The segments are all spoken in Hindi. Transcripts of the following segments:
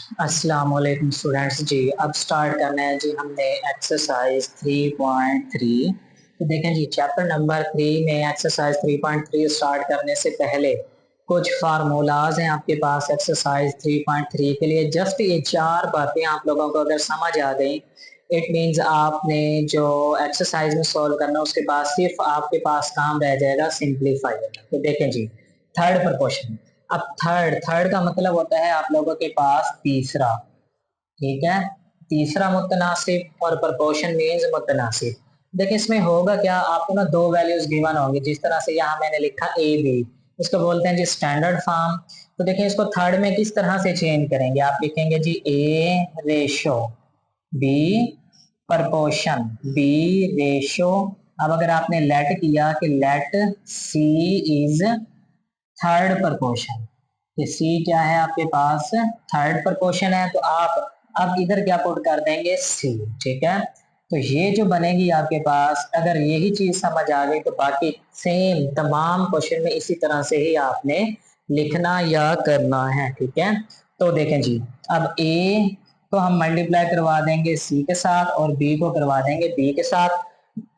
अस्सलाम वालेकुम स्टूडेंट्स जी। अब स्टार्ट करना है जी हमने एक्सरसाइज 3.3। तो देखें जी चैप्टर नंबर 3 में एक्सरसाइज 3.3 स्टार्ट करने से पहले कुछ फार्मूलाज हैं आपके पास एक्सरसाइज 3.3 के लिए। जस्ट ये चार बातें आप लोगों को अगर समझ आ गई, इट मींस आपने जो एक्सरसाइज में सॉल्व करना उसके बाद सिर्फ आपके पास काम रह जाएगा सिंप्लीफाई। तो देखें जी थर्ड प्रपोर्शन। अब थर्ड थर्ड का मतलब होता है आप लोगों के पास तीसरा, ठीक है। तीसरा मुतनासिब और प्रपोर्शन मीन्स मुतनासिब। देखिए इसमें होगा क्या, आपको ना दो वैल्यूज गिवन होंगी, जिस तरह से यहाँ मैंने लिखा ए बी, इसको बोलते हैं जी स्टैंडर्ड फॉर्म। तो देखिए इसको थर्ड में किस तरह से चेंज करेंगे, आप लिखेंगे जी A ratio B proportion B ratio. अब अगर आपने लेट किया कि let C is third proportion, कि सी क्या है आपके पास थर्ड प्रपोर्शन है, तो आप अब इधर क्या पुट कर देंगे सी, ठीक है। तो ये जो बनेगी आपके पास, अगर यही चीज समझ आ गई तो बाकी सेम तमाम क्वेश्चन में इसी तरह से ही आपने लिखना या करना है, ठीक है। तो देखें जी अब ए को हम मल्टीप्लाई करवा देंगे सी के साथ और बी को करवा देंगे बी के साथ।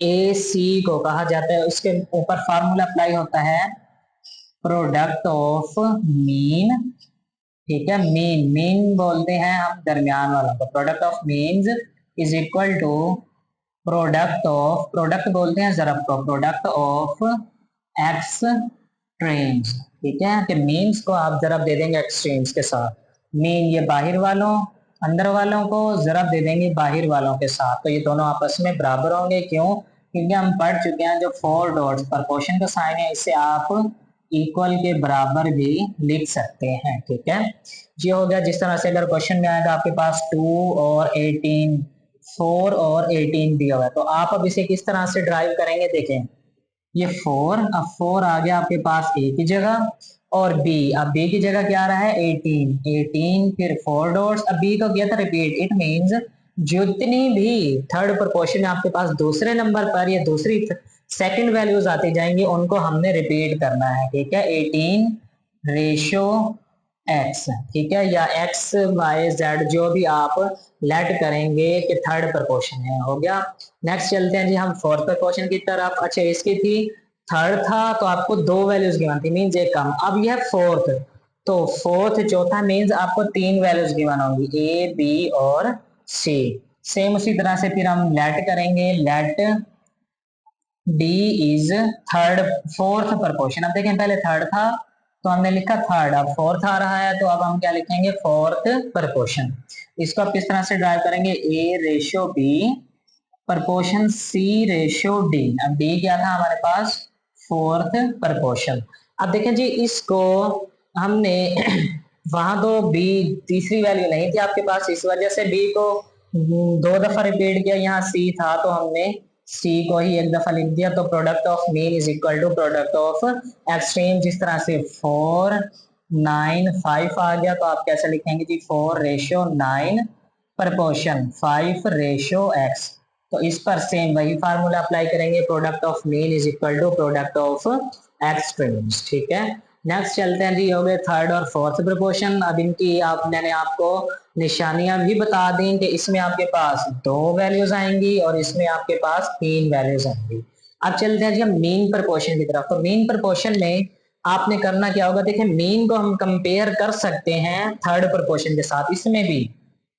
ए सी को कहा जाता है, उसके ऊपर फार्मूला अप्लाई होता है प्रोडक्ट ऑफ मीन, ठीक है। मीन मीन बोलते हैं हम दरमियान वालों को। Product of means is equal to product of, product बोलते हैं जरब को, प्रोडक्ट ऑफ एक्स ट्रेन्स, ठीक है। कि मीन्स को आप जरब दे देंगे एक्सट्रीम्स के साथ। मीन ये बाहर वालों, अंदर वालों को जरब दे देंगे बाहर वालों के साथ, तो ये दोनों आपस में बराबर होंगे। क्यों? क्योंकि हम पढ़ चुके हैं जो फोर डॉट्स प्रपोर्शन का साइन है, इससे आप इक्वल के बराबर भी लिख सकते हैं, ठीक है। ये हो गया। जिस तरह से अगर क्वेश्चन में आएगा आपके पास 2 और 18, 4 और 18 दिया हुआ है, तो आप अब इसे किस तरह से ड्राइव करेंगे, देखें ये 4, अब 4 आ गया आपके पास ए की जगह, और बी, अब बी की जगह क्या आ रहा है 18, 18 फिर 4 डॉट्स, अब बी को किया था रिपीट। इट मींस जितनी भी थर्ड प्रोपोर्शन आपके पास दूसरे नंबर पर या दूसरी सेकंड वैल्यूज आती जाएंगी उनको हमने रिपीट करना है, ठीक है। 18 रेशो एक्स, ठीक है, या एक्स वाई जेड जो भी आप लेट करेंगे कि थर्ड प्रपोर्शन है, हो गया। नेक्स्ट चलते हैं जी हम फोर्थ प्रपोर्शन की तरफ। अच्छा इसकी थी थर्ड था तो आपको दो वैल्यूज गिवन थी, मीन्स एक कम। अब यह फोर्थ, तो फोर्थ चौथा मीन्स आपको तीन वैल्यूज गिवन होंगी ए बी और सी। सेम उसी तरह से फिर हम लेट करेंगे, let D is third fourth proportion. अब देखें पहले थर्ड था तो हमने लिखा थर्ड, अब फोर्थ आ रहा है तो अब हम क्या लिखेंगे फोर्थ प्रपोर्शन। इसको आप किस तरह से ड्राइव करेंगे, ए रेशो बी प्रपोर्शन सी रेशो डी। अब डी क्या था हमारे पास फोर्थ प्रपोर्शन। अब देखें जी इसको हमने वहां तो बी तीसरी वैल्यू नहीं थी आपके पास, इस वजह से बी को दो दफा रिपीट किया, यहाँ सी था तो हमने सी को ही एक दफा लिख दिया। तो product of mean is equal to product of extreme. जिस तरह से 4 9 5 आ गया तो आप कैसे लिखेंगे जी 4 रेशो 9 प्रपोर्शन 5 रेशो एक्स। तो इस पर सेम वही फार्मूला अप्लाई करेंगे, product of mean is equal to product of extremes, ठीक है। नेक्स्ट चलते हैं जी, हो गए थर्ड और फोर्थ प्रोपोर्शन। अब इनकी मैंने आपको निशानियां भी बता दी कि इसमें आपके पास दो वैल्यूज आएंगी और इसमें आपके पास तीन वैल्यूज आएंगी। अब चलते हैं जी हम मीन प्रोपोर्शन की तरफ। तो मीन प्रोपोर्शन में आपने करना क्या होगा, देखिए मीन को हम कंपेयर कर सकते हैं थर्ड प्रोपोर्शन के साथ। इसमें भी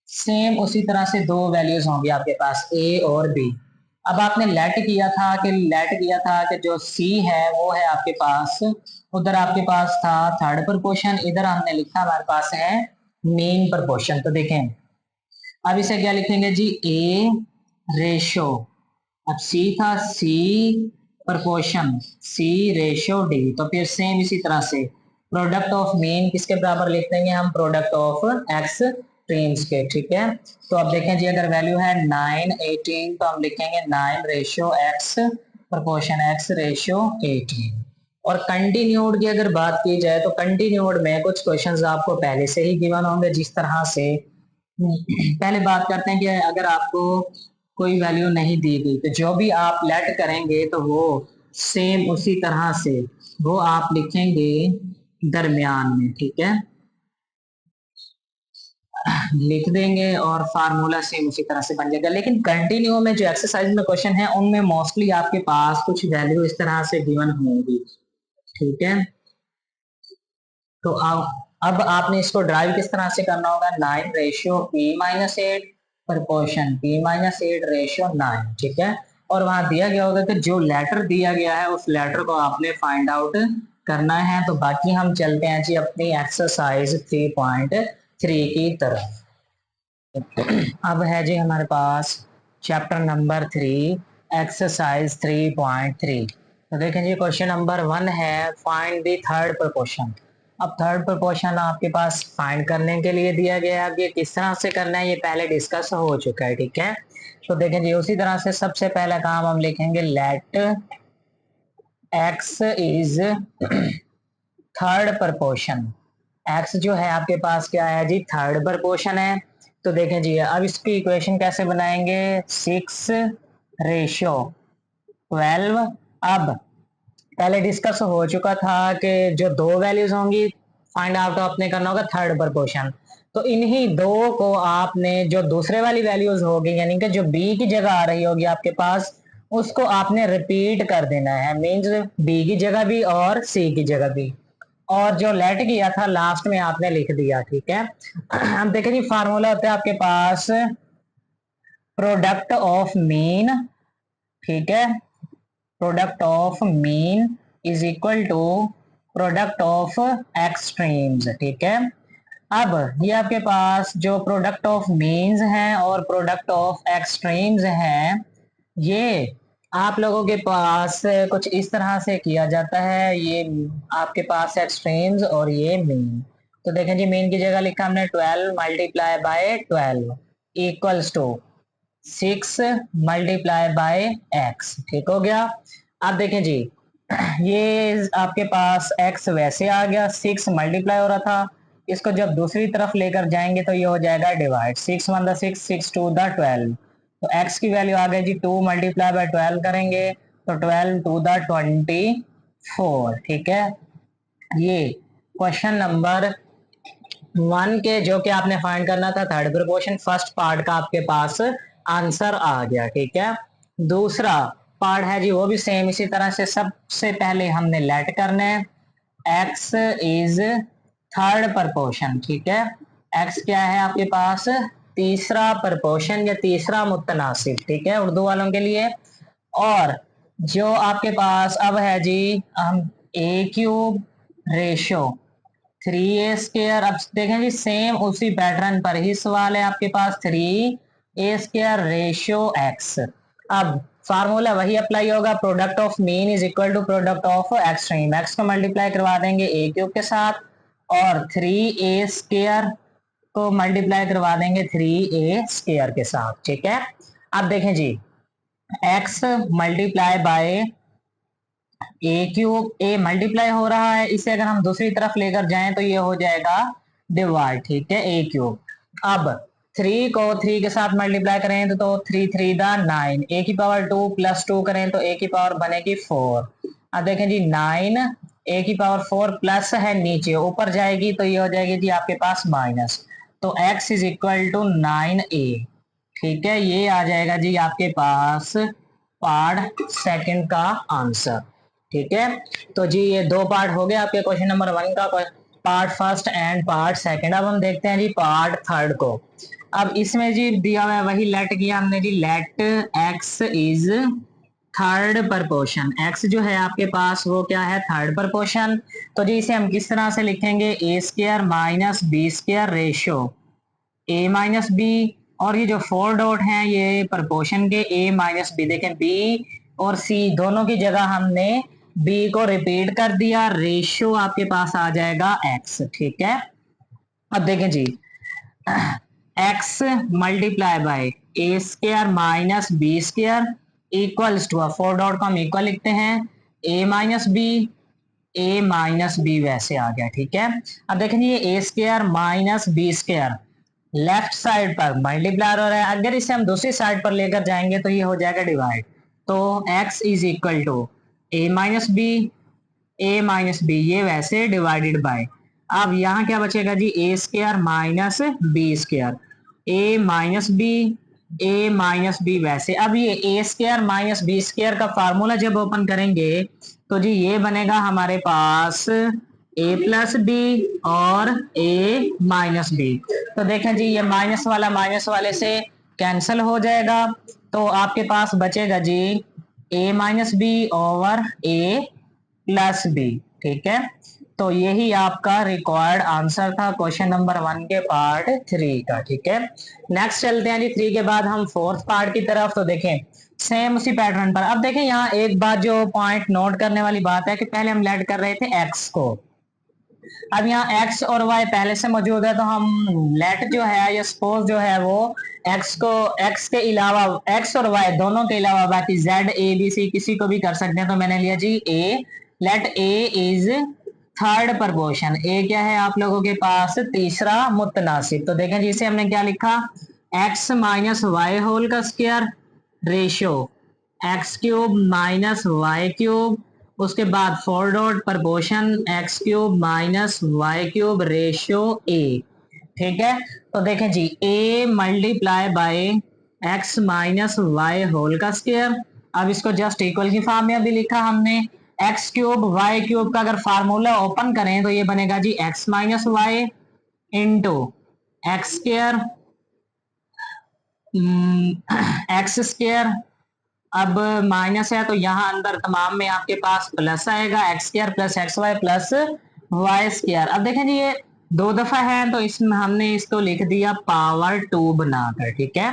सेम उसी तरह से दो वैल्यूज होंगी आपके पास ए और बी। अब आपने लेट किया था कि जो सी है वो है आपके पास, उधर आपके पास था थर्ड प्रपोर्शन, इधर हमने लिखा हमारे पास है मेन प्रपोर्शन। तो देखें अब इसे क्या लिखेंगे जी ए रेशो, अब सी था सी प्रपोर्शन सी रेशो डी। तो फिर सेम इसी तरह से प्रोडक्ट ऑफ मीन किसके बराबर लिख देंगे हम, प्रोडक्ट ऑफ एक्स ट्रीम्स के, ठीक है। तो अब देखें जी अगर वैल्यू है 9 18 तो हम लिखेंगे 9 ratio X proportion X ratio 18। और कंटिन्यूड की अगर बात की जाए तो कंटिन्यूड में कुछ क्वेश्चंस आपको पहले से ही गिवन होंगे। जिस तरह से पहले बात करते हैं कि अगर आपको कोई वैल्यू नहीं दी गई तो जो भी आप लेट करेंगे तो वो सेम उसी तरह से वो आप लिखेंगे दरमियान में, ठीक है। लिख देंगे और फार्मूला सेम उसी तरह से बन जाएगा। लेकिन कंटिन्यू में जो एक्सरसाइज में क्वेश्चन है उनमें मोस्टली आपके पास कुछ वैल्यू इस तरह से गिवन होंगी, ठीक है। तो अब आपने इसको ड्राइव किस तरह से करना होगा, 9 ratio P-8 proportion P-8 ratio 9, ठीक है। और वहां दिया गया होगा कि जो लेटर दिया गया है उस लेटर को आपने फाइंड आउट करना है। तो बाकी हम चलते हैं जी अपनी एक्सरसाइज 3.3 की तरफ। अब है जी हमारे पास चैप्टर नंबर 3 एक्सरसाइज 3.3। तो देखें जी क्वेश्चन नंबर 1 है फाइंड द थर्ड प्रपोर्शन। अब थर्ड प्रपोर्शन आपके पास फाइंड करने के लिए दिया गया है। अब ये किस तरह से करना है ये पहले डिस्कस हो चुका है, ठीक है। तो देखें जी उसी तरह से सबसे पहला काम हम लिखेंगे let x is third proportion. X जो है आपके पास क्या है जी, थर्ड प्रपोर्शन है। तो देखें जी अब इसकी इक्वेशन कैसे बनाएंगे, 6 रेशियो 12। अब पहले डिस्कस हो चुका था कि जो दो वैल्यूज होंगी फाइंड आउट आपने करना होगा थर्ड प्रपोर्शन। तो इन्हीं दो को आपने जो दूसरे वाली वैल्यूज होगी यानी कि जो बी की जगह आ रही होगी आपके पास उसको आपने रिपीट कर देना है, मीन्स बी की जगह भी और सी की जगह भी। और जो लेट किया था लास्ट में आपने लिख दिया, ठीक है। हम देखें जी फार्मूला होता है आपके पास प्रोडक्ट ऑफ मीन, ठीक है। Product of mean is equal to product of extremes, ठीक है। अब ये आपके पास जो प्रोडक्ट ऑफ मीन्स हैं और प्रोडक्ट ऑफ एक्सट्रीम्स हैं ये आप लोगों के पास कुछ इस तरह से किया जाता है। ये आपके पास एक्सट्रीम्स और ये मीन। तो देखें जी मीन की जगह लिखा हमने 12 multiply by 12 equals to 6 multiply by X, ठीक हो गया। अब देखें जी ये आपके पास x वैसे आ गया, 6 मल्टीप्लाई हो रहा था, इसको जब दूसरी तरफ लेकर जाएंगे तो ये हो जाएगा डिवाइड, 6 1 द 6 6 2 द 12। तो x की वैल्यू आ गई जी 2 मल्टीप्लाई बाय 12 करेंगे तो 12 2 द 24, ठीक है। ये क्वेश्चन नंबर 1 के जो कि आपने फाइंड करना था थर्ड प्रोपोर्शन फर्स्ट पार्ट का आपके पास आंसर आ गया, ठीक है। दूसरा पार्ट है जी वो भी सेम इसी तरह से, सबसे पहले हमने लेट करना है x इज थर्ड प्रपोर्शन, ठीक है। x क्या है आपके पास, तीसरा प्रपोर्शन या तीसरा मुतनासिब, ठीक है उर्दू वालों के लिए। और जो आपके पास अब है जी हम ए क्यूब रेशो 3a²। अब देखें जी सेम उसी पैटर्न पर ही सवाल है आपके पास, 3a² रेशियो x। अब फार्मूला वही अप्लाई होगा, product of mean is equal to product of extreme. x को मल्टीप्लाई करवा देंगे a³ के साथ और 3a² को मल्टीप्लाई करवा देंगे 3a² के साथ, ठीक है। अब देखें जी x multiply bye a³ a multiply हो रहा है, इसे अगर हम दूसरी तरफ लेकर जाएं तो ये हो जाएगा डिवाइड, ठीक है a³। अब 3 को 3 के साथ मल्टीप्लाई करें तो 3 3 दा 9, a की पावर 2 प्लस 2 करें तो a की पावर बनेगी 4। अब देखें जी 9 a की पावर 4 प्लस है नीचे ऊपर जाएगी तो ये हो जाएगी जी आपके पास माइनस। तो x is equal to 9a, ठीक है। ये आ जाएगा जी आपके पास पार्ट सेकंड का आंसर, ठीक है। तो जी ये दो पार्ट हो गए आपके क्वेश्चन नंबर 1 का, part first and part second. अब हम देखते हैं जी पार्ट थर्ड को। अब इसमें जी दिया हुआ है वही लेट किया हमने जी, let x is third proportion. X जो है आपके पास वो क्या है, थर्ड प्रपोर्शन। तो जी इसे हम किस तरह से लिखेंगे, a² minus b² ratio a minus B. और ये जो 4 डॉट हैं ये प्रपोर्शन के a माइनस बी। देखें b और c दोनों की जगह हमने b को रिपीट कर दिया, रेशियो आपके पास आ जाएगा x, ठीक है। अब देखें जी x multiply by a² minus b² equals to 4 dot को हम इक्वल लिखते हैं a माइनस बी वैसे आ गया, ठीक है। अब देखें ये a² minus b² left side पर मल्टीप्लाई हो रहा है, अगर इसे हम दूसरी साइड पर लेकर जाएंगे तो ये हो जाएगा डिवाइड। तो x is equal to a minus B ये वैसे डिवाइडेड बाय। अब यहाँ क्या बचेगा जी, A square minus B square, A minus B, A minus B. वैसे अब ये A square minus B square का फार्मूला जब ओपन करेंगे तो जी ये बनेगा हमारे पास ए प्लस बी और ए माइनस बी। तो देखें जी ये माइनस वाला माइनस वाले से कैंसिल हो जाएगा, तो आपके पास बचेगा जी ए माइनस बी ओवर ए प्लस बी। ठीक है, तो यही आपका रिक्वायर्ड आंसर था क्वेश्चन नंबर 1 के पार्ट 3 का। ठीक है, नेक्स्ट चलते हैं जी 3 के बाद हम 4th पार्ट की तरफ। तो देखें सेम उसी पैटर्न पर। अब देखें यहाँ एक बात जो पॉइंट नोट करने वाली बात है कि पहले हम लेट कर रहे थे एक्स को, अब यहाँ x और y पहले से मौजूद है, तो हम लेट जो है या सपोज जो है वो x को, x के अलावा x और y दोनों के अलावा बाकी z a b c किसी को भी कर सकते हैं। तो मैंने लिया जी a, let a is third proportion, a क्या है आप लोगों के पास तीसरा मुतनासिब। तो देखें जी इसे हमने क्या लिखा, x माइनस वाई होल का square ratio x cube minus y cube, उसके बाद 4 dot proportion x cube minus y cube ratio a. ठीक है, तो देखें जी a multiply by x minus Y whole का स्क्वायर। अब इसको जस्ट इक्वल की फॉर्म में अभी लिखा हमने, एक्स क्यूब वाई क्यूब का अगर फार्मूला ओपन करें तो ये बनेगा जी x minus y into x square x square. अब माइनस है तो यहाँ अंदर तमाम में आपके पास प्लस आएगा, x square plus x y plus y square. अब देखें जी ये 2 दफा है तो इसमें हमने इसको लिख दिया पावर 2 बनाकर। ठीक है,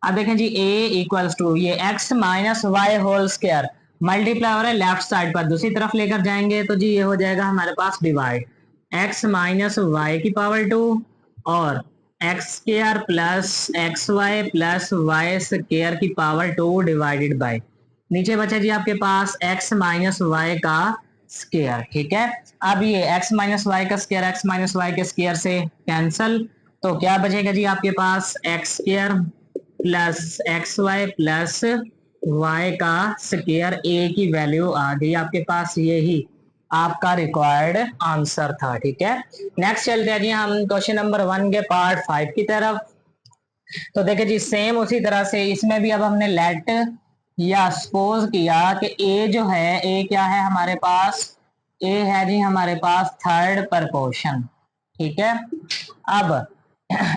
अब देखें जी a इक्वल्स टू ये x minus Y whole square multiply हो रहा है लेफ्ट साइड पर, दूसरी तरफ लेकर जाएंगे तो जी ये हो जाएगा हमारे पास डिवाइड x माइनस वाई की पावर 2 और x square plus x y plus y square की पावर 2 डिवाइडेड बाय, नीचे बचा जी आपके पास x माइनस वाई का स्क्वायर। ठीक है, अब ये x माइनस वाई का स्क्वायर x माइनस वाई के स्क्वायर से कैंसल, तो क्या बचेगा जी आपके पास x square plus x y plus Y का स्क्वायर, a की वैल्यू आ गई आपके पास, यही आपका रिक्वायर्ड आंसर था। ठीक है, नेक्स्ट चलते हैं जी हम क्वेश्चन नंबर 1 के पार्ट 5 की तरफ। तो देखिए जी सेम उसी तरह से इसमें भी अब हमने लेट या सपोज किया कि a जो है, a क्या है हमारे पास, a है जी हमारे पास थर्ड प्रपोर्शन। ठीक है, अब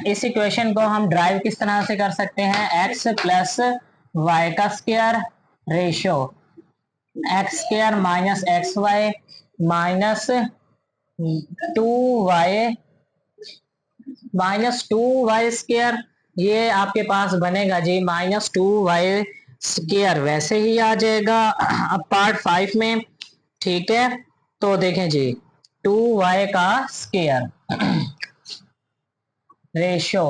इस इक्वेशन को हम ड्राइव किस तरह से कर सकते हैं, x प्लस वाई का square ratio X square minus x Y minus 2y minus 2y square, ये आपके पास बनेगा जी माइनस 2y स्क्वायर, वैसे ही आ जाएगा अब पार्ट 5 में। ठीक है, तो देखें जी 2y का स्क्वायर रेशियो,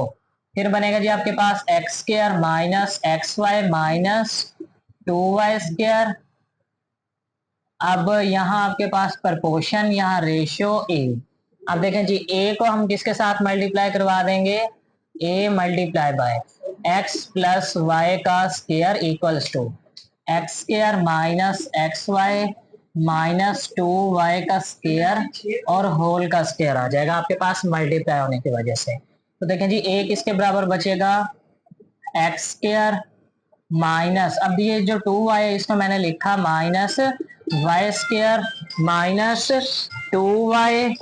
फिर बनेगा जी आपके पास x square minus x Y minus 2y square. अब यहाँ आपके पास प्रपोर्शन, यहाँ रेशियो a। अब देखें जी a को हम किसके साथ मल्टीप्लाई करवा देंगे, a multiply by x plus Y का square equals to x square minus x Y minus 2y का स्क्वायर और होल का स्क्वायर आ जाएगा आपके पास मल्टीप्लाई होने की वजह से। तो देखें जी a किसके बराबर बचेगा, एक्स स्क्वायर माइनस, अब ये जो 2y है इसको मैंने लिखा minus Y square minus 2y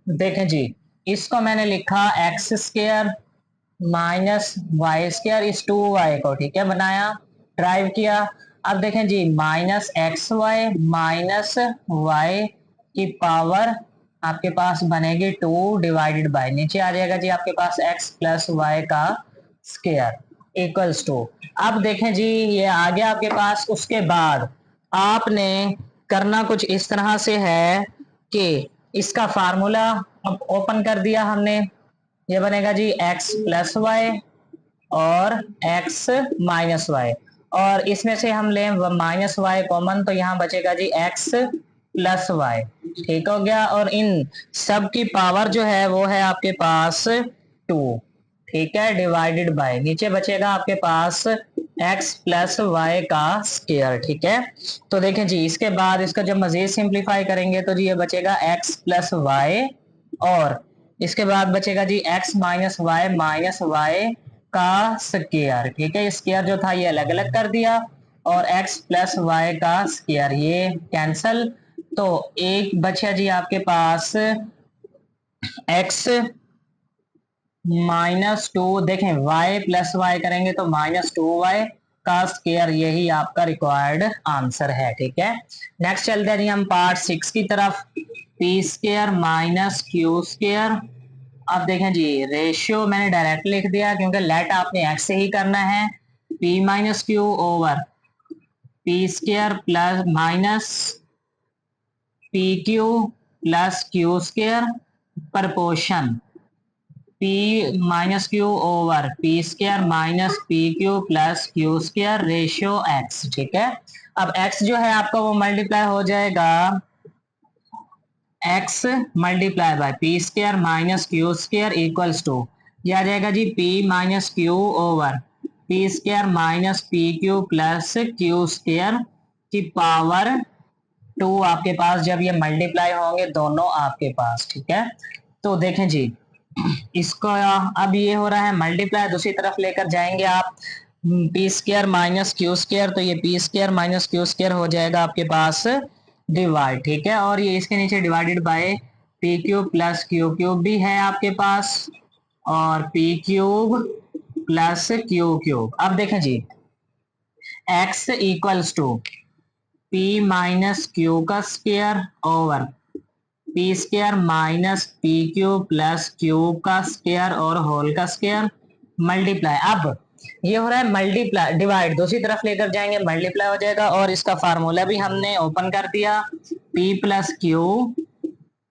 देखें जी इसको मैंने लिखा X square minus Y square इस 2y को, ठीक है, बनाया ड्राइव किया। अब देखें जी minus x Y minus y की पावर आपके पास बनेगी 2 डिवाइडेड बाय, नीचे आ जाएगा जी आपके पास x प्लस वाई का स्क्वायर इक्वल्स टू। अब देखें जी ये आ गया आपके पास, उसके बाद आपने करना कुछ इस तरह से है कि इसका फार्मूला अब ओपन कर दिया हमने, ये बनेगा जी x प्लस वाई और x माइनस वाई, और इसमें से हम लें माइनस वाई कॉमन तो यहाँ बचेगा जी x प्लस वाई। ठीक हो गया, और इन सब की पावर जो है वो है आपके पास 2। ठीक है, डिवाइडेड बाय, नीचे बचेगा आपके पास x प्लस वाई का स्क्वायर। ठीक है, तो देखें जी इसके बाद इसका जब मजीद सिंप्लीफाई करेंगे तो जी ये बचेगा x प्लस वाई, और इसके बाद बचेगा जी x माइनस वाई का स्क्वायर। ठीक है, स्क्वायर जो था ये अलग अलग कर दिया, और x प्लस वाई का स्क्वायर ये कैंसल, तो एक बचा जी आपके पास x -2, देखें y प्लस वाई करेंगे तो -2y का स्क्वायर, यही आपका रिक्वायर्ड आंसर है। ठीक है, नेक्स्ट चलते हैं जी हम पार्ट 6 की तरफ, P square minus Q square. अब देखें जी रेशियो मैंने डायरेक्ट लिख दिया क्योंकि लेट आपने x से ही करना है, p minus Q over P square plus minus P Q plus Q square proportion P minus Q over P square minus P Q plus Q square ratio x। ठीक है, अब x जो है आपका वो मल्टीप्लाई हो जाएगा x multiply by P square minus Q square equals to, ये आ जाएगा जी p minus Q over P square minus P Q plus Q square की पावर 2 आपके पास, जब ये मल्टीप्लाई होंगे दोनों आपके पास। ठीक है, तो देखें जी इसको अब ये हो रहा है मल्टीप्लाई, दूसरी तरफ लेकर जाएंगे आप P square minus Q square, तो ये P square minus Q square हो जाएगा आपके पास डिवाइड। ठीक है, और ये इसके नीचे divided by p cube plus q cube भी है आपके पास, और p cube plus q cube. अब देखें जी x equals to p minus q का square over P square minus p cube plus cube का स्क्वायर और होल का स्क्वायर मल्टीप्लाई। अब ये हो रहा है मल्टीप्लाई, डिवाइड दूसरी तरफ लेकर जाएंगे मल्टीप्लाई हो जाएगा, और इसका फार्मूला भी हमने ओपन कर दिया, p plus Q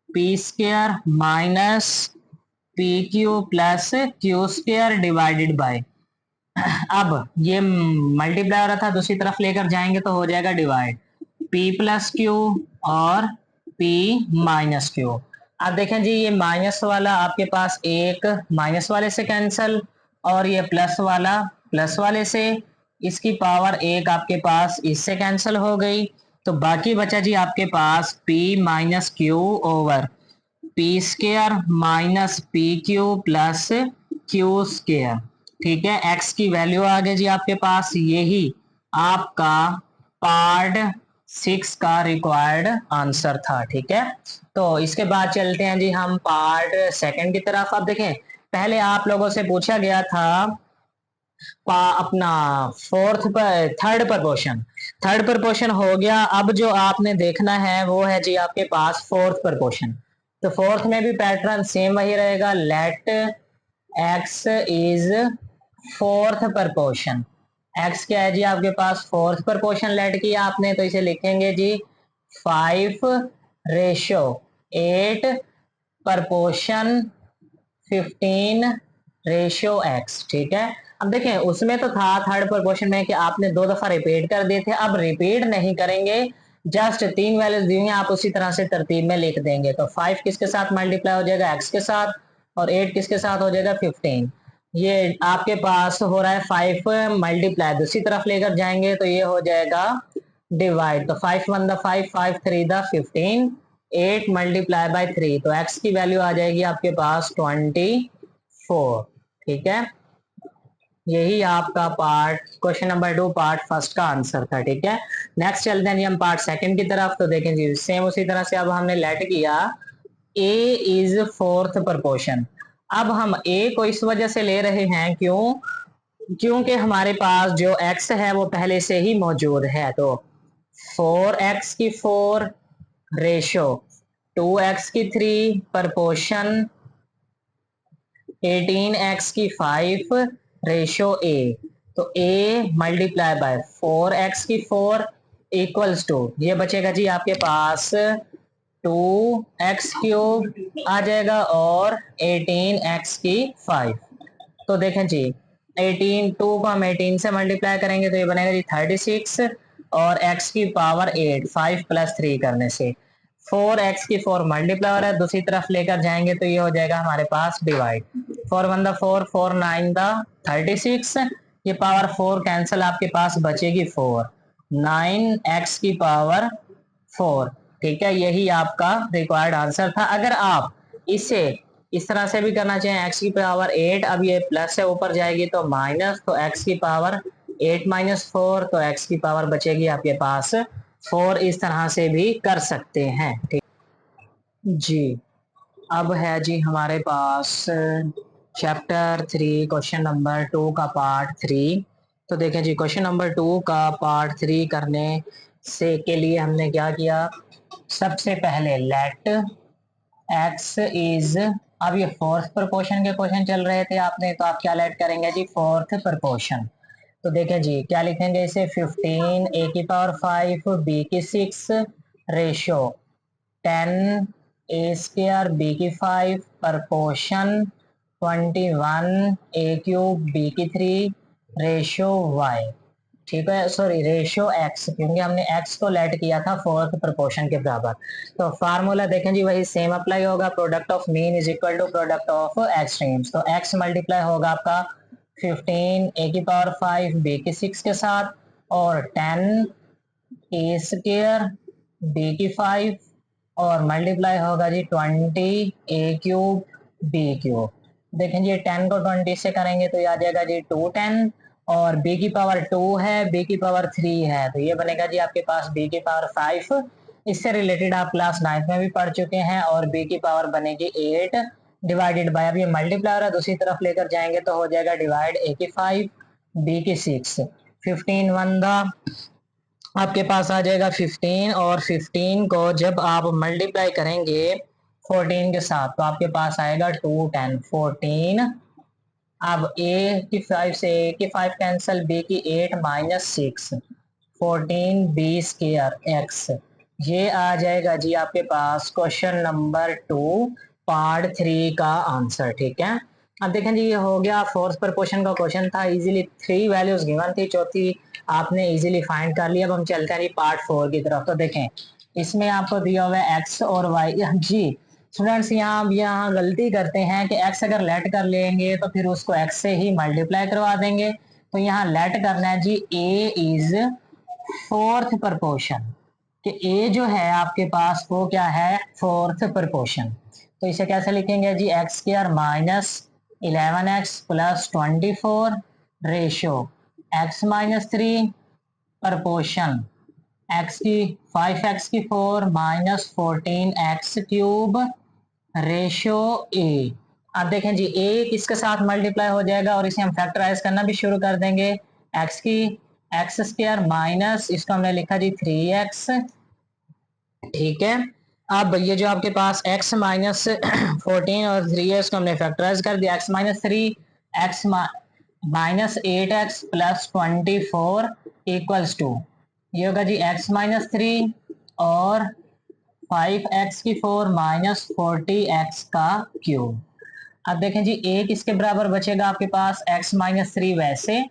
P square minus P Q plus Q square divided by, अब ये मल्टीप्लाई हो रहा था दूसरी तरफ लेकर जाएंगे तो हो जाएगा डिवाइड p प्लस क्यू और p माइनस क्यू। अब देखें जी ये माइनस वाला आपके पास एक माइनस वाले से कैंसल, और ये प्लस वाला प्लस वाले से, इसकी पावर एक आपके पास इससे कैंसल हो गई, तो बाकी बचा जी आपके पास p minus Q over P square minus P Q plus Q square. ठीक है, x की वैल्यू आ गई जी आपके पास, यही आपका पार्ट 6 का रिक्वायर्ड आंसर था। ठीक है, तो इसके बाद चलते हैं जी हम पार्ट 2 की तरफ। अब देखें पहले आप लोगों से पूछा गया था अपना थर्ड प्रपोर्शन हो गया। अब जो आपने देखना है वो है जी आपके पास फोर्थ प्रपोर्शन, तो फोर्थ में भी पैटर्न सेम वही रहेगा, let x is fourth proportion. x क्या है जी आपके पास फोर्थ प्रपोर्शन लेट किया आपने, तो इसे लिखेंगे जी 5:8 प्रपोर्शन 15:x। ठीक है, अब देखें उसमें तो था थर्ड प्रपोर्शन में कि आपने 2 दफा रिपीट कर दिए थे, अब रिपीट नहीं करेंगे, जस्ट 3 वैल्यूज दी हुई आप उसी तरह से तरतीब में लिख देंगे। तो 5 किसके साथ मल्टीप्लाई हो जाएगा x के साथ, और 8 किसके साथ हो जाएगा 15। ये आपके पास हो रहा है 5 मल्टीप्लाई, दूसरी तरफ लेकर जाएंगे तो ये हो जाएगा डिवाइड, तो 5 1 द 5 5 3 द 15 8 मल्टीप्लाई बाय 3, तो x की वैल्यू आ जाएगी आपके पास 24। ठीक है, यही आपका पार्ट क्वेश्चन नंबर 2 पार्ट 1 का आंसर था। ठीक है, नेक्स्ट चलते हैं जी हम पार्ट 2 की तरफ। तो देखें जी सेम उसी तरह से अब हमने लेट किया a इज फोर्थ प्रपोर्शन। अब हम a को इस वजह से ले रहे हैं क्योंकि हमारे पास जो x है वो पहले से ही मौजूद है, तो 4x की 4 रेशो 2x की 3 प्रपोर्शन 18x की 5 रेशो a, तो a मल्टीप्लाई बाय 4x की 4 इक्वल्स टू, ये बचेगा जी आपके पास 2x क्यूब आ जाएगा और 18x की 5। तो देखें जी 2 को हम 18 से मल्टीप्लाई करेंगे तो ये बनेगा जी 36, और x की पावर 8 5 प्लस 3 करने से 4x की 4 मल्टीप्लाई हो रहा है, दूसरी तरफ लेकर जाएंगे तो ये हो जाएगा हमारे पास डिवाइड 4 वन द 4, 4 9 द 36, ये पावर 4 कैंसिल, आपके पास बचेगी 4, 9x की पावर 4। ठीक है, यही आपका रिक्वायर्ड आंसर था। अगर आप इसे इस तरह से भी करना चाहें, x की पावर 8, अब ये प्लस से ऊपर जाएगी तो माइनस, तो x की पावर 8 माइनस 4, तो x की पावर बचेगी आपके पास 4। इस तरह से भी कर सकते हैं। ठीक जी, अब है जी हमारे पास चैप्टर 3 क्वेश्चन नंबर 2 का पार्ट 3। तो देखें जी, क्वेश्चन नंबर 2 का पार्ट 3 करने से के लिए हमने क्या किया, सबसे पहले लेट एक्स इज, अब ये फोर्थ प्रपोर्शन के क्वेश्चन चल रहे थे आपने, तो आप क्या लेट करेंगे जी, फोर्थ प्रपोर्शन। तो देखें जी क्या लिखेंगे इसे, 15 ए की पावर 5 बी की 6 रेशो 10 ए स्क्वायर बी की 5 प्रपोर्शन 21 ए क्यूब बी की 3 रेशो वाई। ठीक है, सॉरी रेशियो एक्स, क्योंकि हमने एक्स को लेट किया था फोर्थ प्रोपोर्शन के बराबर। तो फार्मूला देखें जी वही सेम अप्लाई होगा, product of mean is equal to product of extremes. तो एक्स मल्टीप्लाई होगा आपका 15 ए की पावर 5 बी की 6 के साथ, और 10 ए स्क्वायर बी की 5, और मल्टीप्लाई होगा जी 20 ए क्यूब बी क्यूब। देखें जी 10 को 20 से करेंगे तो आ जाएगा जी 210, और b की पावर 2 है, b की पावर 3 है, तो ये बनेगा जी आपके पास b की पावर 5। इससे रिलेटेड आप क्लास 9 में भी पढ़ चुके हैं, और b की पावर बनेगी 8 डिवाइडेड बाय, अब ये मल्टीप्लाई दूसरी तरफ लेकर जाएंगे तो हो जाएगा डिवाइड a की 5 b की 6, 15 वन द आपके पास आ जाएगा 15, और 15 को जब आप मल्टीप्लाई करेंगे 14 के साथ तो आपके पास आएगा 210, 14। अब a की 5 से a की 5 कैंसिल, b की 8 माइनस 6, 14 बी स्क्वायर एक्स। ये आ जाएगा जी आपके पास क्वेश्चन नंबर 2 पार्ट 3 का आंसर। ठीक है, अब देखें जी ये हो गया फोर्थ प्रपोर्शन का क्वेश्चन था, इजीली 3 वैल्यूज गिवन थी, चौथी आपने इजीली फाइंड कर लिया। अब हम चलते हैं जी पार्ट 4 की तरफ। तो देखें इसमें आपको दिया हुआ है एक्स और वाई जी। स्टूडेंट्स यहाँ गलती करते हैं कि x अगर लेट कर लेंगे तो फिर उसको x से ही मल्टीप्लाई करवा देंगे। तो यहाँ लेट करना है जी a इज फोर्थ प्रपोर्शन, कि a जो है आपके पास वो क्या है, फोर्थ प्रपोर्शन। तो इसे कैसे लिखेंगे जी, x square minus 11x plus 24 ratio x minus 3 proportion x की 5x की 4 माइनस 14x क्यूब रेशियो ए। अब देखें जी ए किसके साथ मल्टीप्लाई हो जाएगा, और इसे हम फैक्टराइज करना भी शुरू कर देंगे। एक्स की एक्स स्क्वायर माइनस, इसको हमने लिखा जी 3x। ठीक है, अब ये जो आपके पास x माइनस 14 और 3 है, इसको हमने फैक्टराइज कर दिया, x minus 3 X minus 8x plus 24 equals to, ये होगा जी x माइनस 3 और 5x की 4 माइनस 40x का क्यूब। अब देखें जी a किसके बराबर बचेगा आपके पास, x माइनस 3 वैसे।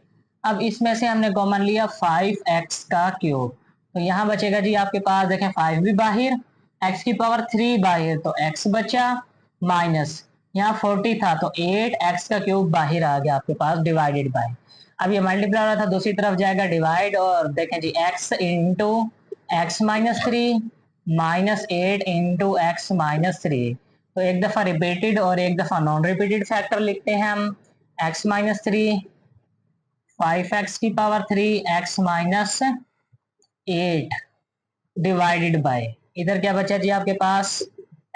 अब इसमें से हमने कॉमन लिया 5x का क्यूब, तो यहाँ बचेगा जी आपके पास, देखें 5 भी बाहर, x की पावर 3 बाहर, तो x बचा, माइनस यहाँ 40 था तो 8x का क्यूब बाहर आ गया आपके पास डिवाइडेड बाय। अब ये मल्टीप्लाई हो रहा था दूसरी तरफ जाएगा डिवाइड, और देखें जी x into x minus 3 minus 8 into x minus 3, तो एक दफा रिपीटेड और एक दफा नॉन रिपीटेड फैक्टर लिखते हैं हम। x माइनस 3 5x की power 3 x minus 8 divided by, इधर क्या बचा जी आपके पास,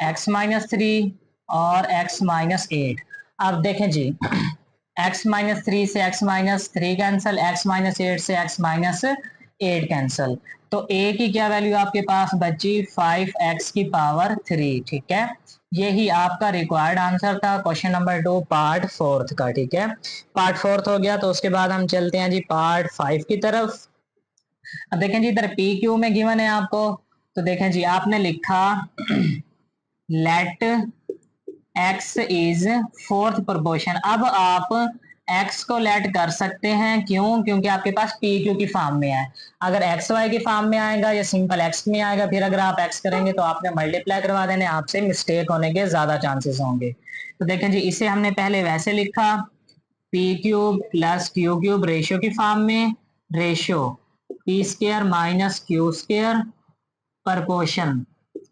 x माइनस 3 और x माइनस 8। अब देखें जी x माइनस 3 से x minus 3 cancel, x minus 8 से x माइनस 8 कैंसिल, तो a की क्या वैल्यू आपके पास बची, 5x की पावर 3। ठीक है, यही आपका रिक्वायर्ड आंसर था क्वेश्चन नंबर 2 पार्ट 4 का। ठीक है, पार्ट 4 हो गया, तो उसके बाद हम चलते हैं जी पार्ट 5 की तरफ। अब देखें जी इधर पी क्यू में गिवन है आपको, तो देखें जी आपने लिखा let x is fourth proportion. अब आप एक्स को लेट कर सकते हैं, क्यों? क्योंकि आपके पास पी क्यू की फॉर्म में है। अगर एक्स वाई की फॉर्म में आएगा या सिंपल एक्स में आएगा, फिर अगर आप एक्स करेंगे तो आपने मल्टीप्लाई करवा देने, आपसे मिस्टेक होने के ज्यादा चांसेस होंगे। तो देखें जी, इसे हमने पहले वैसे लिखा, P cube plus q cube ratio की फॉर्म में, ratio P square minus Q square proportion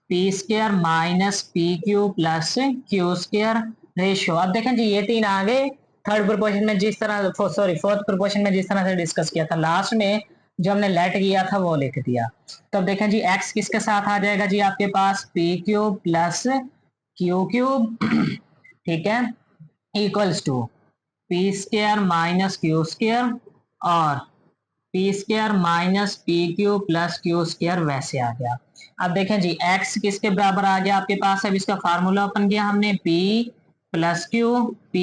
P square minus P Q plus Q square ratio. अब देखें जी, ये तीन आ गए थर्ड प्रोपोर्शन में, जिस तरह फोर्थ प्रोपोर्शन में जिस तरह से डिस्कस किया था, लास्ट में जो हमने लेट किया था वो लिख दिया। तो अब देखें जी, एक्स किसके साथ आ जाएगा जी आपके पास, p cube plus q cube, ठीक है, equals to p square minus Q square और p square minus P Q plus Q square वैसे आ गया। अब देखें जी, x किसके बराबर आ गया आपके पास, अब इसका फार्मूला ओपन किया हमने, p plus Q p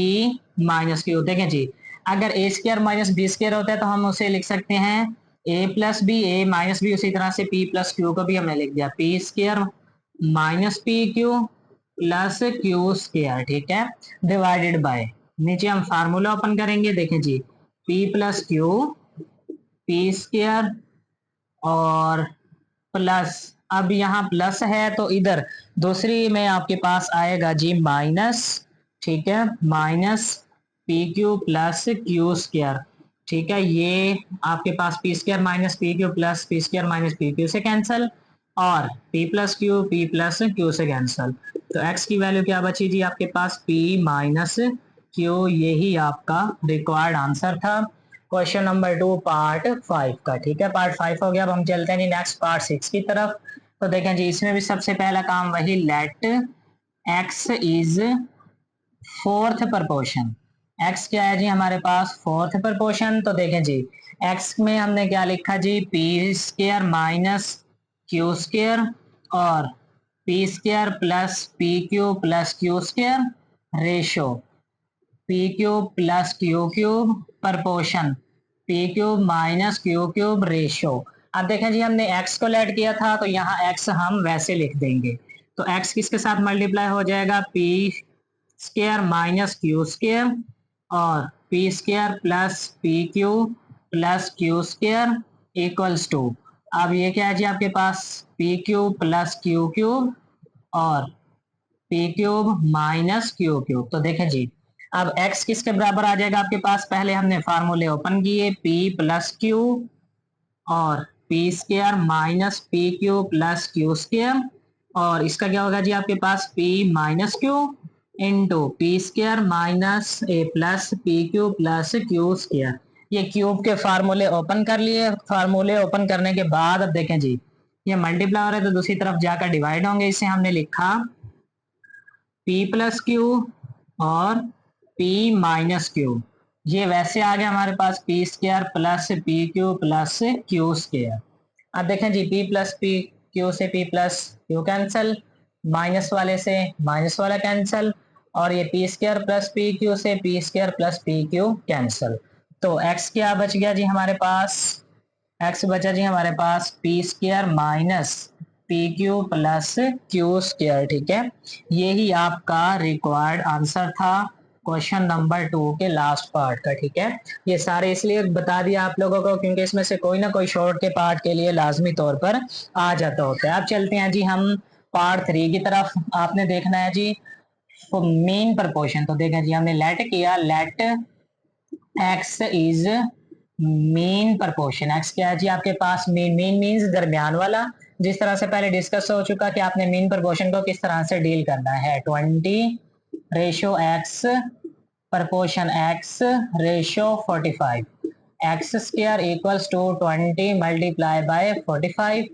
minus Q. देखें जी, अगर a square minus B square होता है तो हम उसे लिख सकते हैं a plus B, a minus B, उसी तरह से p प्लस क्यू को भी हमने लिख दिया p square minus P Q plus Q square, ठीक है, डिवाइडेड बाय, नीचे हम फार्मूला ओपन करेंगे, देखें जी, p plus Q P square और प्लस, अब यहाँ प्लस है तो इधर दूसरी में आपके पास आएगा जी माइनस, ठीक है, minus P Q plus Q square, ठीक है, ये आपके पास p square minus P Q plus p square minus P q से कैंसल और p प्लस क्यू से कैंसल। तो x की वैल्यू क्या बची जी आपके पास, p माइनस क्यू, यही आपका रिक्वायर्ड आंसर था क्वेश्चन नंबर 2 पार्ट 5 का। ठीक है, पार्ट 5 हो गया। अब हम चलते हैं जी नेक्स्ट पार्ट 6 की तरफ। तो देखें जी, इसमें भी सबसे पहला काम वही, let x is fourth proportion. x क्या है जी हमारे पास, फोर्थ प्रपोर्शन। तो देखें जी, x में हमने क्या लिखा जी, p square minus Q square और p square plus p Q plus Q square ratio p cube plus q cube proportion p cube minus q cube ratio. अब देखें जी, हमने x को लेट किया था तो यहाँ x हम वैसे लिख देंगे, तो x किसके साथ मल्टीप्लाई हो जाएगा, p square minus Q square और p square plus p Q plus Q square equals to, अब ये क्या है जी आपके पास, p cube plus q cube और p cube minus q cube. तो देखें जी, अब x किसके बराबर आ जाएगा आपके पास, पहले हमने फार्मूले ओपन किए, p प्लस क्यू और p square minus P Q plus Q square और इसका क्या होगा जी आपके पास, p minus q into p square minus a plus p Q plus Q square. ये क्यूब के फार्मूले ओपन कर लिए। फार्मूले ओपन करने के बाद अब देखें जी, ये मल्टीप्लाई हो रहा है तो दूसरी तरफ जाकर डिवाइड होंगे। इसे हमने लिखा p प्लस क्यू और p माइनस क्यू, ये वैसे आ गया हमारे पास p square plus p Q plus Q square. अब देखें जी, p प्लस पी क्यू से p plus Q cancel, minus वाले से माइनस वाला कैंसल और ये p square plus p q से p square plus p Q cancel. तो x क्या बच गया जी हमारे पास, x बचा जी हमारे पास p square minus P Q plus Q square, ठीक है, यही आपका रिक्वायर्ड आंसर था क्वेश्चन नंबर 2 के लास्ट पार्ट का। ठीक है, ये सारे इसलिए बता दिया आप लोगों को क्योंकि इसमें से कोई ना कोई शॉर्ट के पार्ट के लिए लाजमी तौर पर आ जाता होता है। अब चलते हैं जी हम पार्ट 3 की तरफ। आपने देखना है जी मेन प्रपोर्शन। तो देखें जी, हमने लेट किया, let x is mean proportion. X क्या है जी आपके पास, मीन, मीन मीन्स दरमियान वाला। जिस तरह से पहले डिस्कस हो चुका कि आपने मीन प्रपोर्शन को किस तरह से डील करना है, 20 ratio X proportion X ratio 45, X square equals to 20 multiply by 45।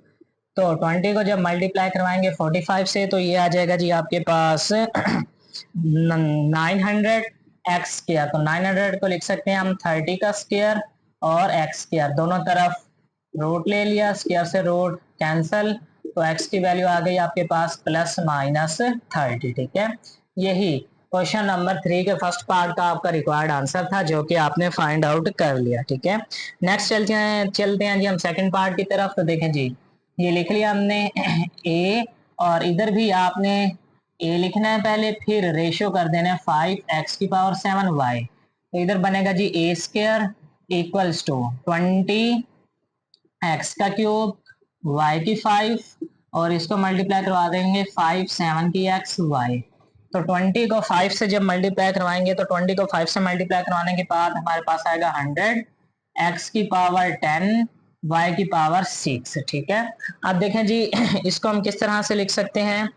तो 20 को जब मल्टीप्लाई करवाएंगे 45 से तो ये आ जाएगा जी आपके पास 900 एक्स स्क्वायर। तो 900 को लिख सकते हैं हम 30 का स्क्वायर और एक्स स्क्वायर, दोनों तरफ रूट ले लिया, स्क्वायर से रूट कैंसल, तो एक्स की वैल्यू आ गई आपके पास प्लस माइनस 30। ठीक है, यही क्वेश्चन नंबर 3 के फर्स्ट पार्ट का आपका रिक्वायर्ड आंसर था जो कि आपने फाइंड आउट कर लिया। ठीक है, नेक्स्ट चलते हैं जी हम सेकंड पार्ट की तरफ। तो देखें जी, ये लिख लिया हमने ए और इधर भी आपने ए लिखना है पहले, फिर रेशियो कर देना है 5 x की पावर 7 y। तो इधर बनेगा जी A square equals to 20 x का क्यूब वाई की 5 और इसको मल्टीप्लाई करवा देंगे 5 7 की एक्स वाई। तो 20 को 5 से जब मल्टीप्लाई करवाएंगे तो 20 को 5 से मल्टीप्लाई करवाने के बाद हमारे पास आएगा 100 एक्स की पावर 10 वाई की पावर 6। ठीक है, अब देखें जी इसको हम किस तरह से लिख सकते हैं।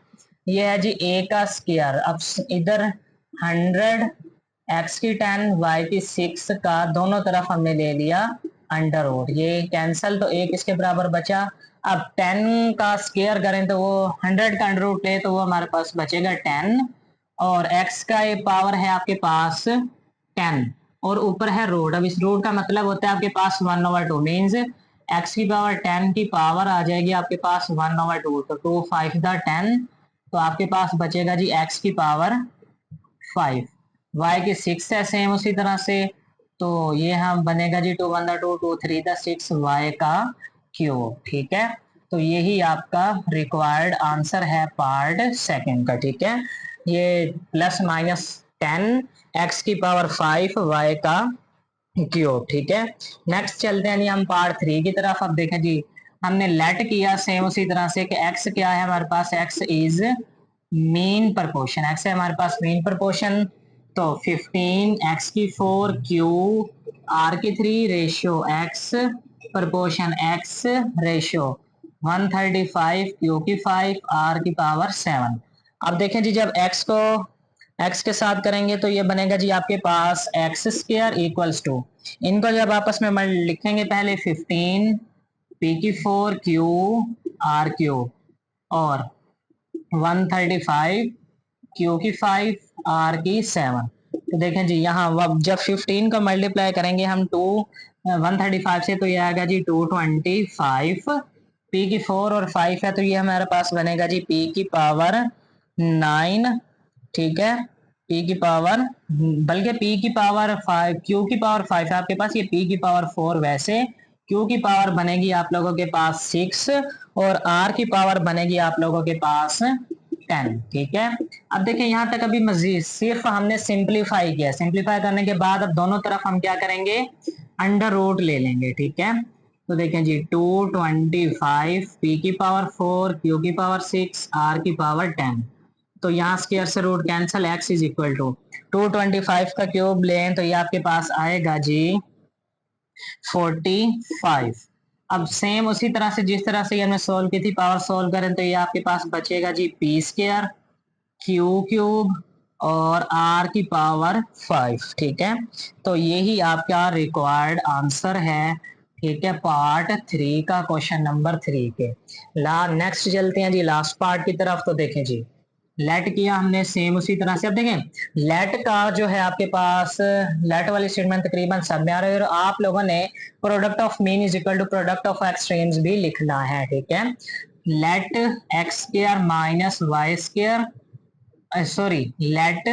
ये है जी ए का स्क्वायर, अब इधर 100 एक्स की 10 वाई की 6 का दोनों तरफ हमने ले लिया अंडर रूट, ये कैंसल तो एक इसके बराबर बचा। अब 10 का स्क्वायर करें तो वो 100 का अंडर रूट ले तो वो हमारे पास बचेगा 10 और x का ये पावर है आपके पास 10 और ऊपर है रूट। अब इस रूट का मतलब होता है आपके पास 1/2 मीन्स x की पावर 10 की पावर आ जाएगी आपके पास 1/2। तो 2 5 10 तो आपके पास बचेगा जी x की पावर 5। y की 6 है सेम उसी तरह से, तो ये हम बनेगा जी 2 1 2 2 3 6 y का क्यूब। ठीक है, तो यही आपका रिक्वायर्ड आंसर है पार्ट सेकंड का। ठीक है, ये प्लस माइनस 10 एक्स की पावर 5 वाई का क्यूब। ठीक है, नेक्स्ट चलते हैं जी हम पार्ट 3 की तरफ। अब देखें जी हमने लेट किया सेम उसी तरह से कि एक्स क्या है हमारे पास, x is mean proportion, x है हमारे पास मीन प्रपोर्शन। तो 15 एक्स की 4 क्यू आर की 3 ratio x proportion x ratio 135 Q की 5 आर की पावर 7। अब देखें जी जब x को x के साथ करेंगे तो ये बनेगा जी आपके पास एक्स स्क्वायर इक्वल्स टू, इनको जब आपस में लिखेंगे पहले 15 p की 4 q r क्यूब और 135 q की 5 r की 7। तो देखें जी यहाँ जब 15 को मल्टीप्लाई करेंगे हम 135 से तो ये आएगा जी 225 p की 4 और 5 है तो ये हमारे पास बनेगा जी p की पावर 9। ठीक है, p की पावर बल्कि p की पावर 5 q की पावर 5 है आपके पास, ये p की पावर 4 वैसे q की पावर बनेगी आप लोगों के पास 6 और r की पावर बनेगी आप लोगों के पास 10। ठीक है, अब देखिए यहाँ तक अभी मजीद सिर्फ हमने सिंप्लीफाई किया, सिंप्लीफाई करने के बाद अब दोनों तरफ हम क्या करेंगे अंडर रूट ले लेंगे। ठीक है, तो देखें जी 225 p की पावर 4 q की पावर 6 r की पावर 10। तो यहाँ स्क्वायर से root cancel, x is equal to 225 का क्यूब लें तो ये आपके पास आएगा जी 45। अब सेम उसी तरह से जिस तरह से ये हमने सोल्व की थी पावर सोल्व करें तो ये आपके पास बचेगा जी पी स्क्वायर क्यू क्यूब और आर की पावर 5। ठीक है, तो यही आपका रिक्वायर्ड आंसर है। ठीक है, पार्ट 3 का क्वेश्चन नंबर 3 के नेक्स्ट चलते हैं जी लास्ट पार्ट की तरफ। तो देखें जी लेट किया हमने सेम उसी तरह से। अब देखें लेट का जो है आपके पास लेट वाली स्टेटमेंट तकरीबन सब में आ रही है और आप लोगों ने product of mean is equal to product of extremes भी लिखना है। ठीक है, let x square minus Y square sorry let,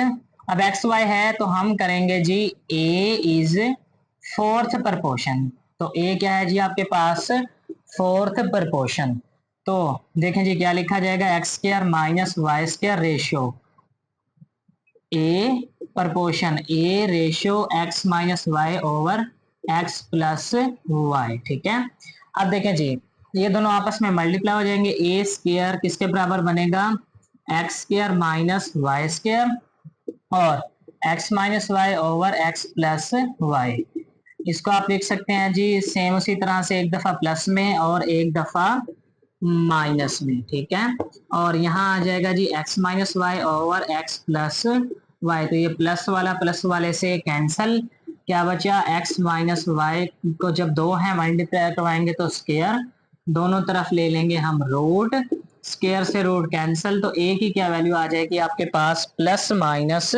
अब एक्स वाई है तो हम करेंगे जी ए इज फोर्थ प्रपोर्शन। तो ए क्या है जी आपके पास फोर्थ प्रपोर्शन। तो देखें जी क्या लिखा जाएगा x square minus Y square ratio a proportion a ratio x minus y over x plus y. ठीक है, अब देखें जी ये दोनों आपस में मल्टीप्लाई हो जाएंगे, ए स्क्वायर किसके बराबर बनेगा x square minus Y square और x minus y over x plus y. इसको आप लिख सकते हैं जी सेम उसी तरह से एक दफा प्लस में और एक दफा माइनस में। ठीक है, और यहाँ आ जाएगा जी x minus y over x plus y. तो ये प्लस वाला प्लस वाले से कैंसल, क्या बचा x माइनस वाई को जब दो है मल्टीप्लाई करवाएंगे तो स्क्वायर, दोनों तरफ ले लेंगे हम रूट, स्क्वायर से रूट कैंसल तो a की क्या वैल्यू आ जाएगी आपके पास प्लस माइनस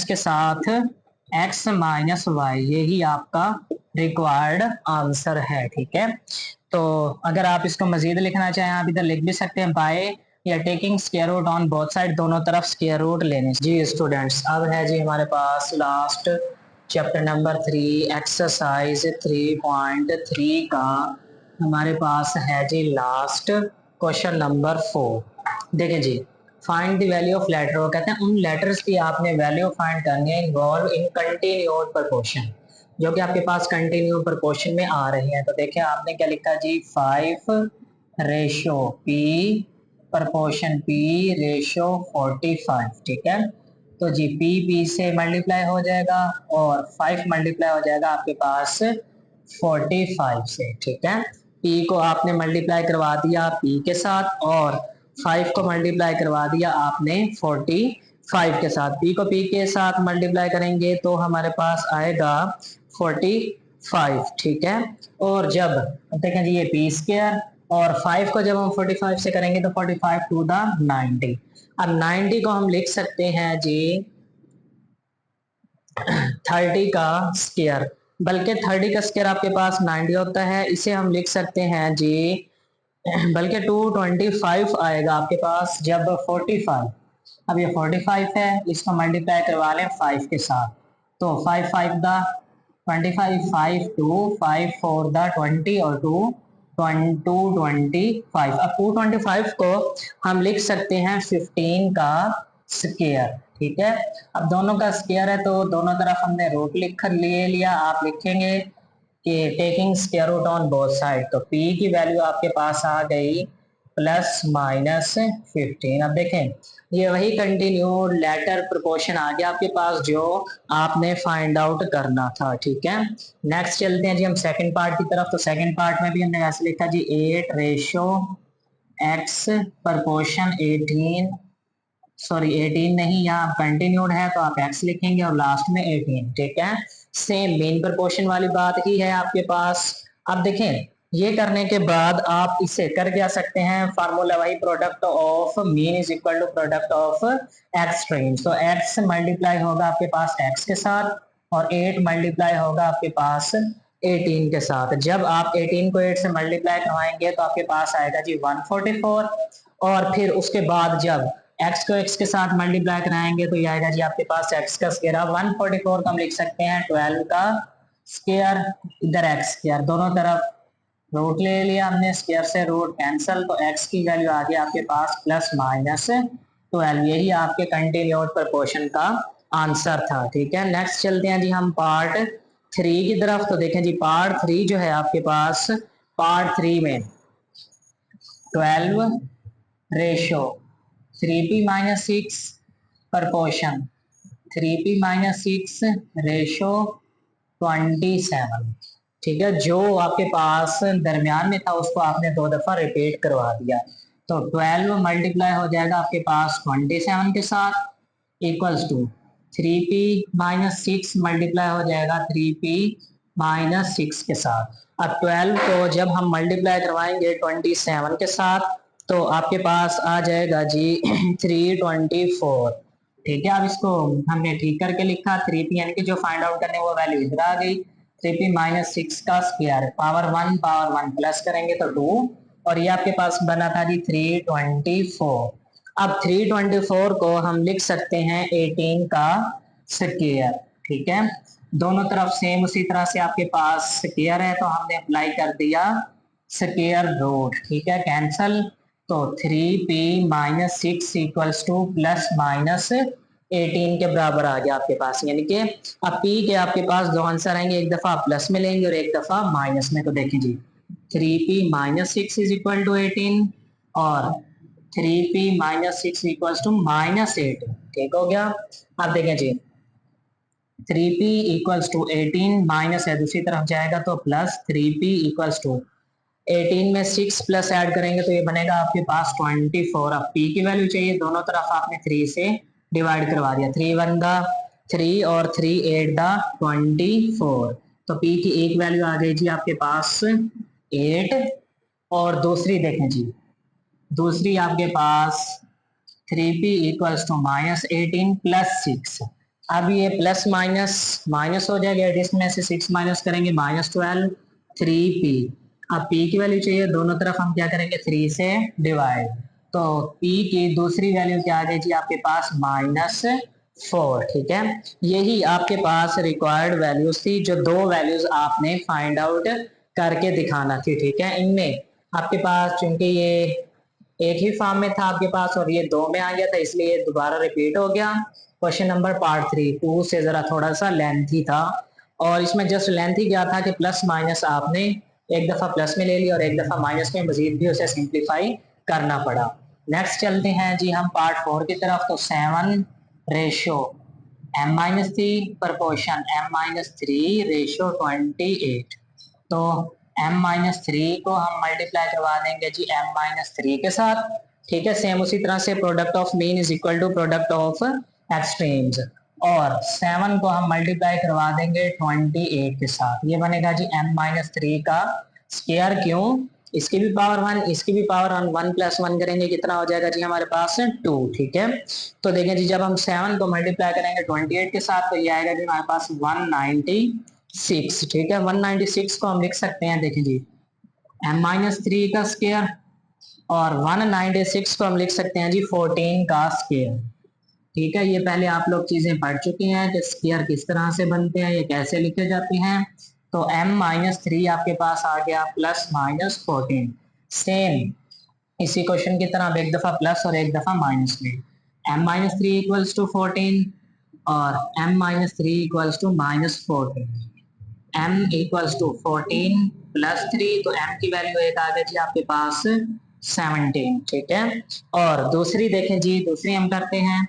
के साथ x माइनस वाई, यही आपका रिक्वायर्ड आंसर है। ठीक है, तो अगर आप इसको मजीद लिखना चाहें आप इधर लिख भी सकते हैं बाय या taking square root on both side, दोनों तरफ स्क्वायर रूट लेने। जी स्टूडेंट्स अब है जी हमारे पास लास्ट चैप्टर नंबर 3 एक्सरसाइज 3.3 का हमारे पास है जी लास्ट क्वेश्चन नंबर 4। देखें जी find the value of letter, वो कहते हैं उन लेटर्स की आपने वैल्यू फाइंड करनी है इन्वॉल्व इन कंटिन्यूड प्रोपोर्शन, जो कि आपके पास कंटिन्यूड प्रोपोर्शन में आ रही है। तो देखिए आपने क्या लिखा जी, 5 ratio P proportion P ratio 45, ठीक है। तो जी पी से मल्टीप्लाई हो जाएगा और 5 मल्टीप्लाई हो जाएगा आपके पास 45 से, ठीक है। पी को आपने मल्टीप्लाई करवा दिया पी के साथ और 5 को मल्टीप्लाई करवा दिया आपने 45 के साथ। पी को पी के साथ मल्टीप्लाई करेंगे तो हमारे पास आएगा 45, ठीक है। और जब देखें जी ये पी स्क्वायर और 5 को जब हम 45 से करेंगे तो 45 टू द 90। अब 90 को हम लिख सकते हैं जी 30 का स्क्वायर, बल्कि 30 का स्क्वायर आपके पास 90 होता है, इसे हम लिख सकते हैं जी बल्कि 225 आएगा आपके पास जब 45। अब ये 45 है, इसको मल्टीप्लाई करवा लें 5 के साथ, तो 5 5 द 25, 5 2 5 4 द 20 और 225। अब 225 को हम लिख सकते हैं 15 का स्क्वायर, ठीक है। अब दोनों का स्क्वायर है तो दोनों तरफ हमने रूट लिख ले लिया। आप लिखेंगे कि taking square root on both side, तो p की वैल्यू आपके पास आ गई +-15। अब देखें ये वही कंटिन्यूड लेटर प्रोपोर्शन आ गया आपके पास जो आपने फाइंड आउट करना था, ठीक है। नेक्स्ट चलते हैं जी हम सेकंड पार्ट की तरफ। तो सेकंड पार्ट में भी हमने ऐसे लिखा जी 8 रेशो x प्रोपोर्शन 18, सॉरी 18 नहीं, यहाँ कंटिन्यूड है तो आप x लिखेंगे और लास्ट में 18, ठीक है। सेम मीन प्रोपोर्शन वाली बात ही है आपके पास। अब देखें ये करने के बाद आप इसे कर क्या सकते हैं, फार्मूला वही, product of mean is equal to product of extremes. तो x मल्टीप्लाई होगा आपके पास x के साथ और 8 मल्टीप्लाई होगा आपके पास 18 के साथ। जब आप 18 को 8 से मल्टीप्लाई करवाएंगे तो आपके पास आएगा जी 144, और फिर उसके बाद जब x को x के साथ मल्टीप्लाई कराएंगे तो ये आएगा जी आपके पास x का स्क्वायर। 144 को हम लिख सकते हैं 12 का स्क्वायर, इधर x स्क्वायर, दोनों तरफ रूट ले लिया हमने, स्क्वायर से रूट कैंसल, तो x की वैल्यू आ गई आपके पास +-12। यही आपके कंटिन्यूड प्रोपोर्शन का आंसर था, ठीक है। नेक्स्ट चलते हैं जी हम पार्ट 3 की तरफ। तो देखें जी पार्ट 3 जो है आपके पास, पार्ट 3 में 12 ratio 3p-6 proportion 3p-6 ratio 27, ठीक है। जो आपके पास दरमियान में था उसको आपने 2 दफा रिपीट करवा दिया, तो 12 मल्टीप्लाई हो जाएगा आपके पास 27 के साथ इक्वल्स टू 3p-6 मल्टीप्लाई हो जाएगा 3p-6 के साथ। अब 12 को जब हम मल्टीप्लाई करवाएंगे 27 के साथ तो आपके पास आ जाएगा जी 324, ठीक है। अब इसको हमने ठीक करके लिखा 3p यानी कि जो फाइंड आउट करने वो वैल्यू इधर आ गई, 3p-6 का स्क्वायर पावर 1 प्लस करेंगे तो 2, और ये आपके पास बना था जी 324। अब 324 को हम लिख सकते हैं 18 का स्क्वायर, ठीक है। दोनों तरफ सेम उसी तरह से आपके पास स्क्वायर है तो हमने अप्लाई कर दिया स्क्वायर रूट, ठीक है, कैंसल। तो 3p-6 इक्वल्स टू +-18 के बराबर आ गया आपके पास, यानी कि अब p के आपके पास दो आंसर आएंगे, एक दफा प्लस में लेंगे और एक दफा माइनस में। तो देखिए जी 3p-6 इज इक्वल टू 18 और 3p-6 इक्वल्स टू -18, ठीक हो गया। अब देखें जी 3p इक्वल्स टू 18 माइनस है दूसरी तरफ जाएगा तो प्लस 3p इक्वल्स टू 18 में 6 प्लस ऐड करेंगे तो ये बनेगा आपके पास 24। अब p की वैल्यू चाहिए, दोनों तरफ आपने 3 से डिवाइड करवा दिया, 3 1 दा 3 और 3 8 दा 24, तो p की एक वैल्यू आ गई जी आपके पास 8। और दूसरी देखें जी, दूसरी आपके पास 3p इक्वल्स टू -18 +6। अब ये प्लस माइनस माइनस हो जाएगा, इसमें से 6 माइनस करेंगे -12, 3p। अब p की वैल्यू चाहिए, दोनों तरफ हम क्या करेंगे 3 से डिवाइड, तो p की दूसरी वैल्यू क्या आ गई जी आपके पास -4, ठीक है। यही आपके पास रिक्वायर्ड वैल्यूज थी, जो दो वैल्यूज आपने फाइंड आउट करके दिखाना थी, ठीक है। इनमें आपके पास चूंकि ये एक ही फॉर्म में था आपके पास और ये 2 में आ गया था, इसलिए दोबारा रिपीट हो गया। क्वेश्चन नंबर पार्ट 3 2 से जरा थोड़ा सा लेंथी था और इसमें जस्ट लेंथ ही क्या था कि प्लस माइनस आपने एक दफा प्लस में ले लिया और एक दफा माइनस में, मजीद भी उसे सिंप्लीफाई करना पड़ा। नेक्स्ट चलते हैं जी हम पार्ट 4 की तरफ। तो 7 ratio m-3 proportion m-3 ratio 28। तो m-3 को हम मल्टीप्लाई करवा देंगे जी m-3 के साथ। ठीक है, सेम उसी तरह से product of mean is equal to product of extremes, और 7 को हम मल्टीप्लाई करवा देंगे 28 के साथ। ये बनेगा जी m-3 का स्क्वायर। क्यों? इसकी भी पावर 1, इसकी भी पावर 1, 1 + 1 करेंगे कितना हो जाएगा जी हमारे पास 2। ठीक है, तो देखें जी जब हम 7 को मल्टीप्लाई करेंगे 28 के साथ तो ये आएगा जी हमारे पास 196। ठीक है, 196 को हम लिख सकते हैं, देखें जी m-3 का स्क्वायर, और 196 को हम लिख सकते हैं जी 14 का स्क्वायर। ठीक है, ये पहले आप लोग चीजें पढ़ चुके हैं कि स्क्वायर किस तरह से बनते हैं, ये कैसे लिखे जाते हैं। तो m-3 आपके पास आ गया +-14। सेम इसी क्वेश्चन की तरह एक दफा प्लस और एक दफा माइनस में। m-3 = 14 और m-3 = -14। m = 14 + 3, तो m की वैल्यू एक आ गई जी आपके पास 17। ठीक है, और दूसरी देखें जी, दूसरी हम करते हैं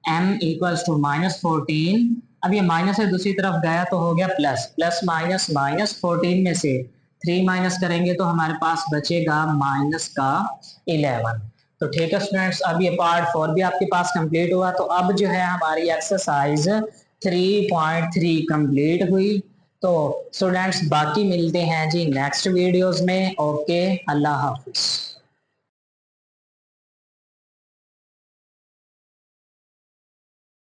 m = -14। अब ये माइनस है दूसरी तरफ गया तो हो गया प्लस, प्लस माइनस माइनस 14 में से 3 माइनस करेंगे तो हमारे पास बचेगा -11। तो ठीक है स्टूडेंट्स, अब ये पार्ट 4 भी आपके पास कंप्लीट हुआ। तो अब जो है हमारी एक्सरसाइज 3.3 कंप्लीट हुई। तो स्टूडेंट्स बाकी मिलते हैं जी नेक्स्ट वीडियोस में। ओके, अल्लाह हाफिज।